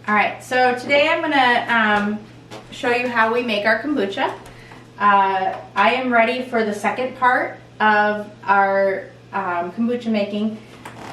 All right, so today I'm gonna show you how we make our kombucha. I am ready for the second part of our kombucha making.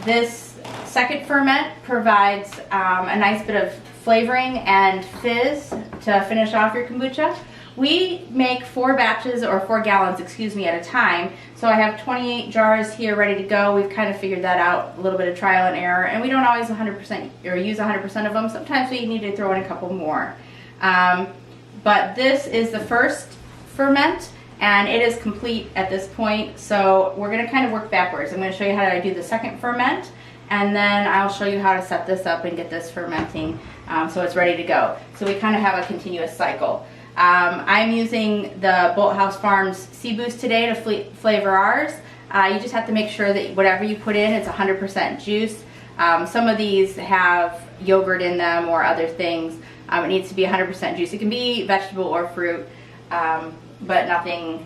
This second ferment provides a nice bit of flavoring and fizz to finish off your kombucha. We make 4 batches, or 4 gallons, excuse me, at a time. So I have 28 jars here ready to go. We've kind of figured that out, a little bit of trial and error, and we don't always 100% or use 100% of them. Sometimes we need to throw in a couple more. But this is the first ferment, and it is complete at this point. So we're going to kind of work backwards. I'm going to show you how to do the second ferment, and then I'll show you how to set this up and get this fermenting so it's ready to go. So we kind of have a continuous cycle. I'm using the Bolthouse Farms Sea Boost today to flavor ours. You just have to make sure that whatever you put in, it's 100% juice. Some of these have yogurt in them or other things. It needs to be 100% juice. It can be vegetable or fruit, but nothing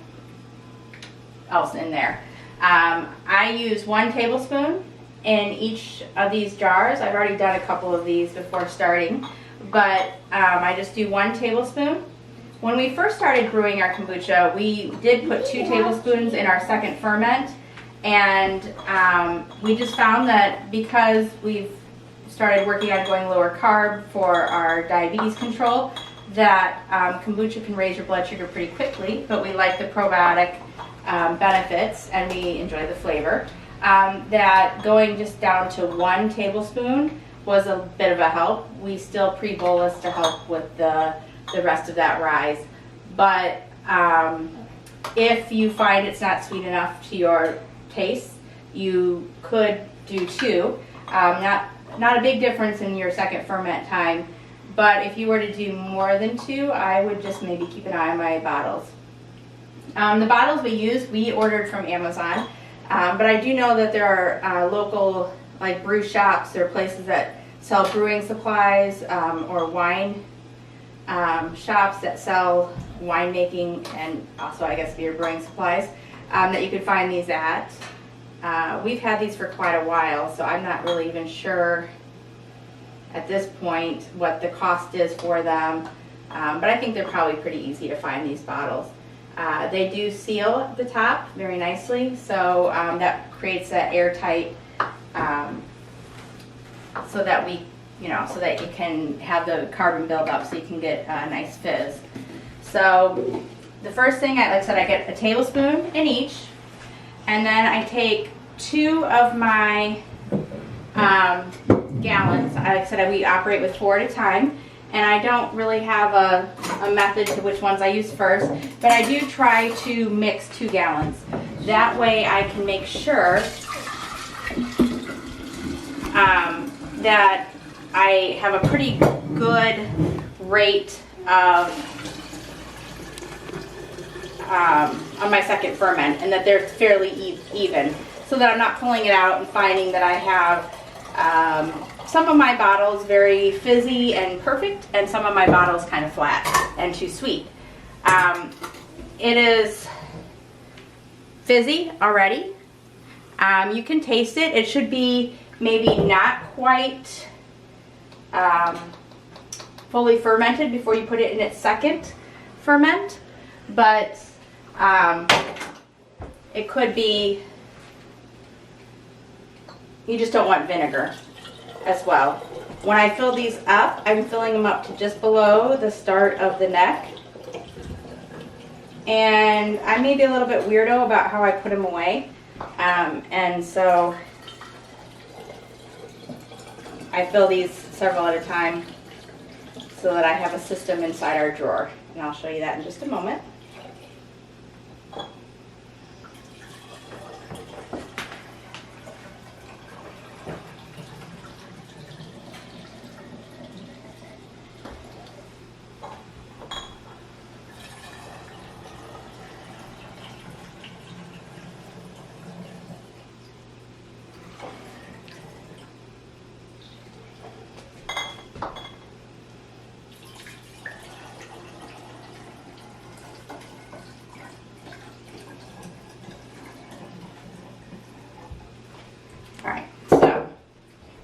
else in there. I use 1 tablespoon in each of these jars. I've already done a couple of these before starting, but I just do 1 tablespoon. When we first started brewing our kombucha, we did put 2 tablespoons in our second ferment, and we just found that because we've started working on going lower carb for our diabetes control, that kombucha can raise your blood sugar pretty quickly, but we like the probiotic benefits and we enjoy the flavor. That going just down to 1 tablespoon was a bit of a help. We still pre-bolus to help with the rest of that rise, but if you find it's not sweet enough to your taste, you could do 2. Not a big difference in your second ferment time, but if you were to do more than 2, I would just maybe keep an eye on my bottles. The bottles we ordered from Amazon, but I do know that there are local like brew shops or places that sell brewing supplies or wine shops that sell winemaking and also I guess beer brewing supplies that you could find these at. We've had these for quite a while, so I'm not really even sure at this point what the cost is for them, but I think they're probably pretty easy to find, these bottles. They do seal the top very nicely, so that creates that airtight so that so that you can have the carbon build up so you can get a nice fizz. So the first thing, like I said, I get a tablespoon in each, and then I take 2 of my gallons. Like I said, we operate with 4 at a time, and I don't really have a method to which ones I use first, but I do try to mix 2 gallons. That way I can make sure that I have a pretty good rate of on my second ferment, and that they're fairly even, so that I'm not pulling it out and finding that I have some of my bottles very fizzy and perfect, and some of my bottles kind of flat and too sweet. It is fizzy already. You can taste it. It should be maybe not quite fully fermented before you put it in its second ferment, but it could be, you just don't want vinegar as well. When I fill these up, I'm filling them up to just below the start of the neck, and I may be a little bit weirdo about how I put them away, and so I fill these several at a time so that I have a system inside our drawer, and I'll show you that in just a moment.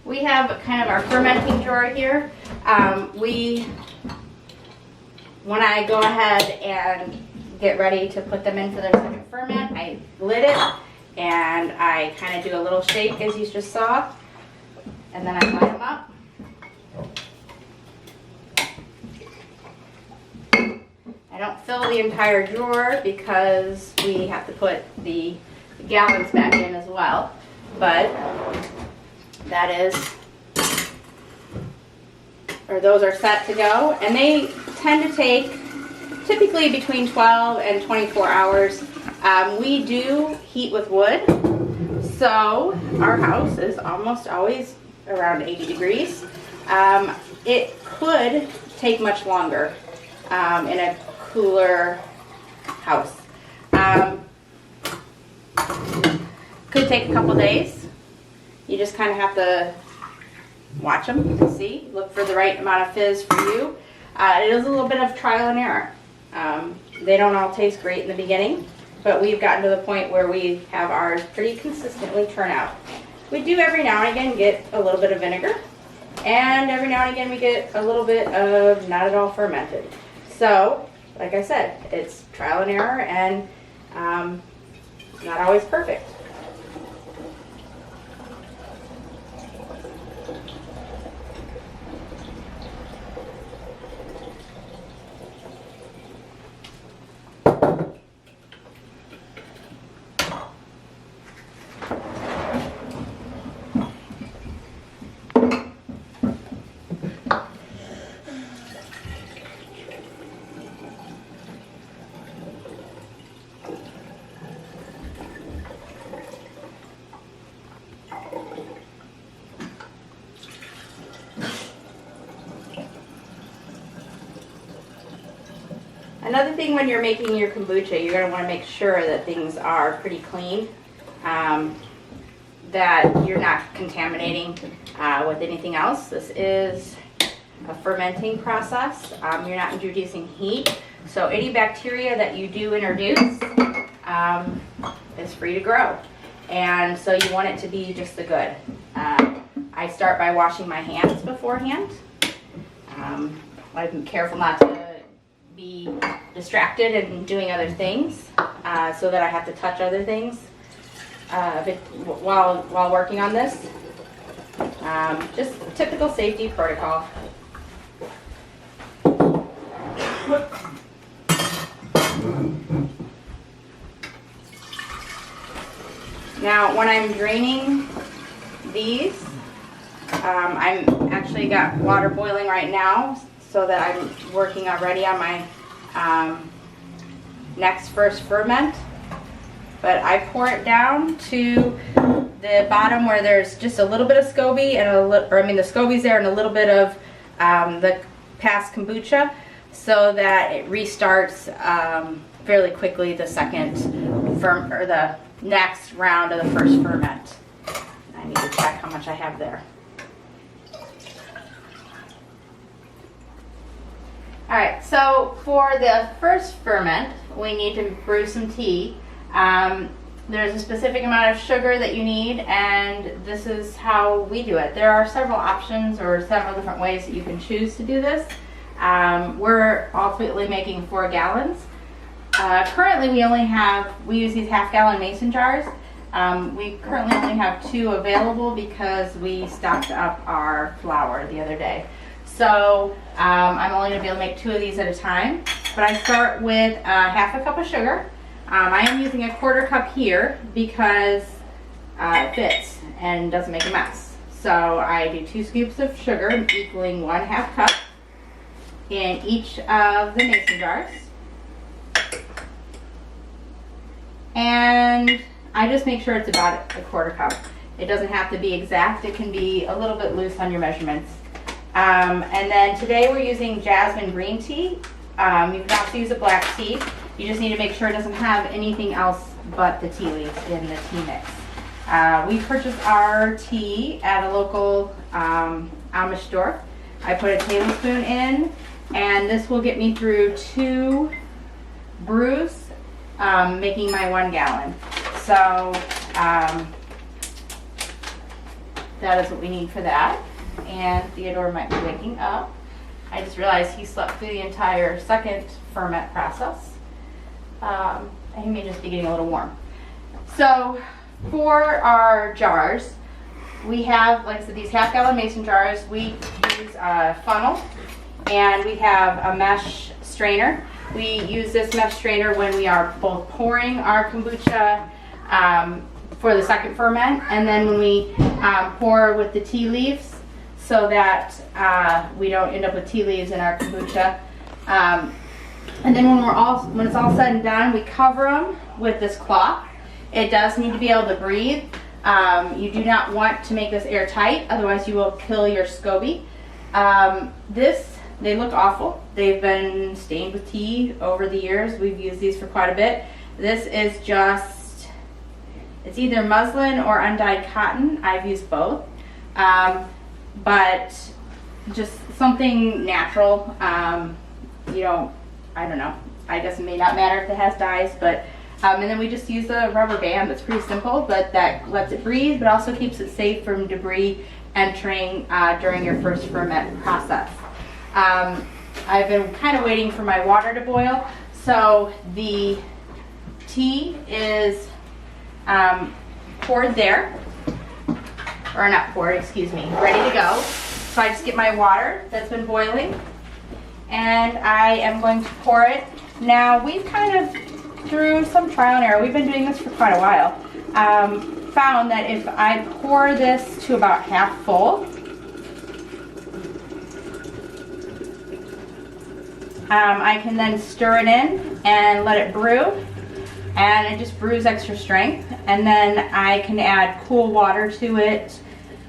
We have kind of our fermenting drawer here. When I go ahead and get ready to put them in for their second ferment, I lid it and I kind of do a little shake as you just saw, and then I line them up. I don't fill the entire drawer because we have to put the gallons back in as well, but that is, or those are set to go, and they tend to take typically between 12 and 24 hours. We do heat with wood, so our house is almost always around 80 degrees. It could take much longer in a cooler house. Could take a couple days. You just kind of have to watch them to see, look for the right amount of fizz for you. It is a little bit of trial and error. They don't all taste great in the beginning, but we've gotten to the point where we have ours pretty consistently turn out. We do every now and again get a little bit of vinegar, and every now and again we get a little bit of not at all fermented. So, like I said, it's trial and error, and not always perfect. Another thing when you're making your kombucha, you're going to want to make sure that things are pretty clean, that you're not contaminating with anything else. This is a fermenting process. You're not introducing heat, so any bacteria that you do introduce is free to grow. And so you want it to be just the good. I start by washing my hands beforehand. I'm careful not to be distracted and doing other things so that I have to touch other things while working on this. Just typical safety protocol. Now when I'm draining these, I'm actually got water boiling right now so that I'm working already on my next first ferment. But I pour it down to the bottom where there's just a little bit of SCOBY and the SCOBY's there and a little bit of the past kombucha, so that it restarts fairly quickly the the next round of the first ferment. I need to check how much I have there. Alright, so for the first ferment, we need to brew some tea. There's a specific amount of sugar that you need, and this is how we do it. There are several options or several different ways that you can choose to do this. We're ultimately making 4 gallons. Currently we use these half-gallon mason jars. We currently only have 2 available because we stocked up our flour the other day. So I'm only going to be able to make 2 of these at a time. But I start with half a cup of sugar. I am using a 1/4 cup here because it fits and doesn't make a mess. So I do 2 scoops of sugar equaling 1/2 cup in each of the mason jars. And I just make sure it's about a 1/4 cup. It doesn't have to be exact. It can be a little bit loose on your measurements. And then today we're using jasmine green tea. You can also use a black tea. You just need to make sure it doesn't have anything else but the tea leaves in the tea mix. We purchased our tea at a local Amish store. I put a tablespoon in, and this will get me through 2 brews, making my 1 gallon. So that is what we need for that. And Theodore might be waking up. I just realized he slept through the entire second ferment process. And he may just be getting a little warm. So for our jars, we have, like I said, these half-gallon mason jars. We use a funnel, and we have a mesh strainer. We use this mesh strainer when we are both pouring our kombucha for the second ferment, and then when we pour with the tea leaves, so that we don't end up with tea leaves in our kombucha. And then when it's all said and done, we cover them with this cloth. It does need to be able to breathe. You do not want to make this airtight, otherwise you will kill your SCOBY. They look awful. They've been stained with tea over the years. We've used these for quite a bit. This is just, it's either muslin or undyed cotton. I've used both. But just something natural. I don't know. I guess it may not matter if it has dyes, but and then we just use a rubber band that's pretty simple, but that lets it breathe, but also keeps it safe from debris entering during your first ferment process. I've been kind of waiting for my water to boil, so the tea is poured there, or not poured, excuse me, ready to go. So I just get my water that's been boiling, and I am going to pour it. Now, we've kind of, through some trial and error, we've been doing this for quite a while, found that if I pour this to about half full, I can then stir it in and let it brew, and it just brews extra strength, and then I can add cool water to it.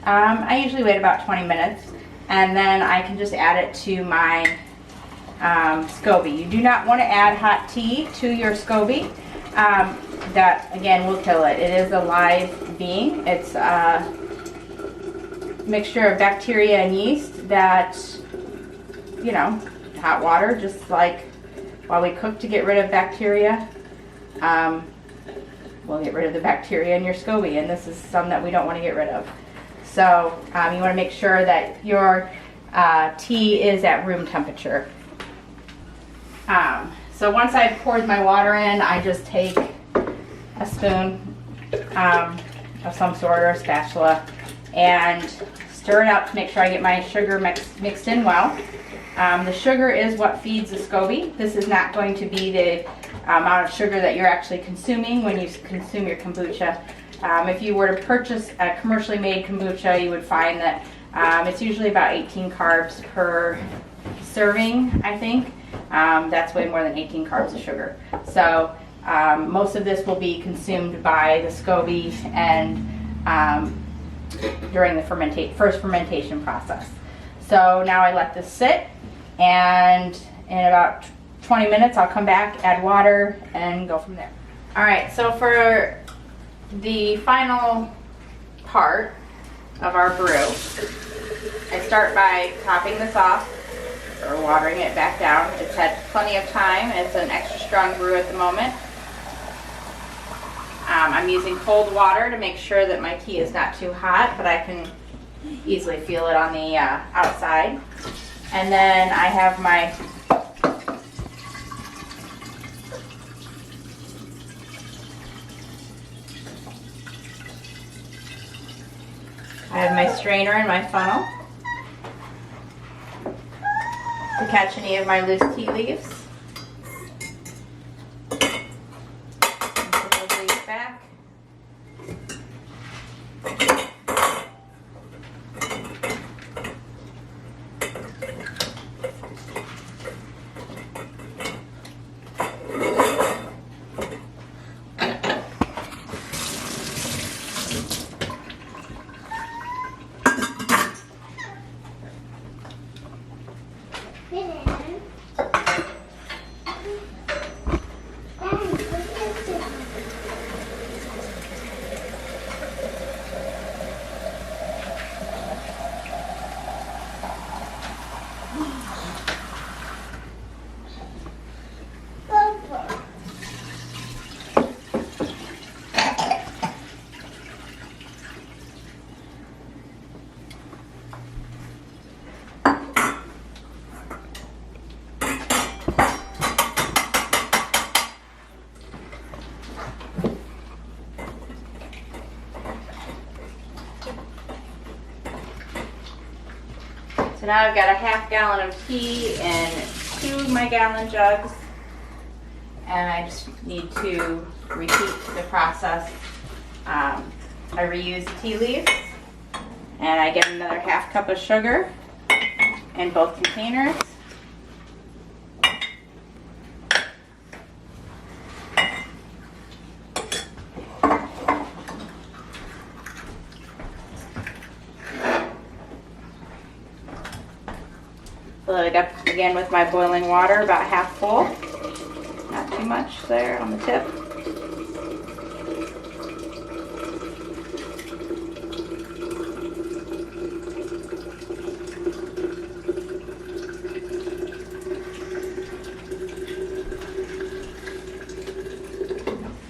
I usually wait about 20 minutes, and then I can just add it to my SCOBY. You do not want to add hot tea to your SCOBY. That, again, will kill it. It is a live being. It's a mixture of bacteria and yeast that, you know, hot water, just like while we cook to get rid of bacteria, we'll get rid of the bacteria in your SCOBY, and this is some that we don't want to get rid of. So you want to make sure that your tea is at room temperature. So once I've poured my water in, I just take a spoon of some sort, or a spatula, and stir it up to make sure I get my sugar mixed in well. The sugar is what feeds the SCOBY. This is not going to be the amount of sugar that you're actually consuming when you consume your kombucha. If you were to purchase a commercially made kombucha, you would find that it's usually about 18 carbs per serving, I think. That's way more than 18 carbs of sugar. So most of this will be consumed by the SCOBY and during the first fermentation process. So now I let this sit, and in about 20 minutes I'll come back, add water, and go from there. Alright, so for the final part of our brew, I start by topping this off, or watering it back down. It's had plenty of time. It's an extra strong brew at the moment. I'm using cold water to make sure that my tea is not too hot, but I can easily feel it on the outside. And then I have my strainer and my funnel to catch any of my loose tea leaves. Put those leaves back. So now I've got a half gallon of tea in 2 of my gallon jugs. And I just need to repeat the process. I reuse the tea leaves, and I get another half cup of sugar in both containers. Fill it up again with my boiling water, about half full. Not too much there on the tip.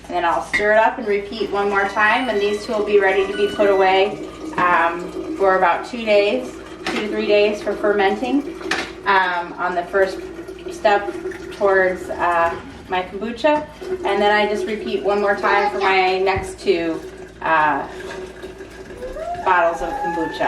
And then I'll stir it up and repeat one more time, and these two will be ready to be put away for about 2 days, 2 to 3 days for fermenting on the first step towards my kombucha. And then I just repeat one more time for my next 2 bottles of kombucha.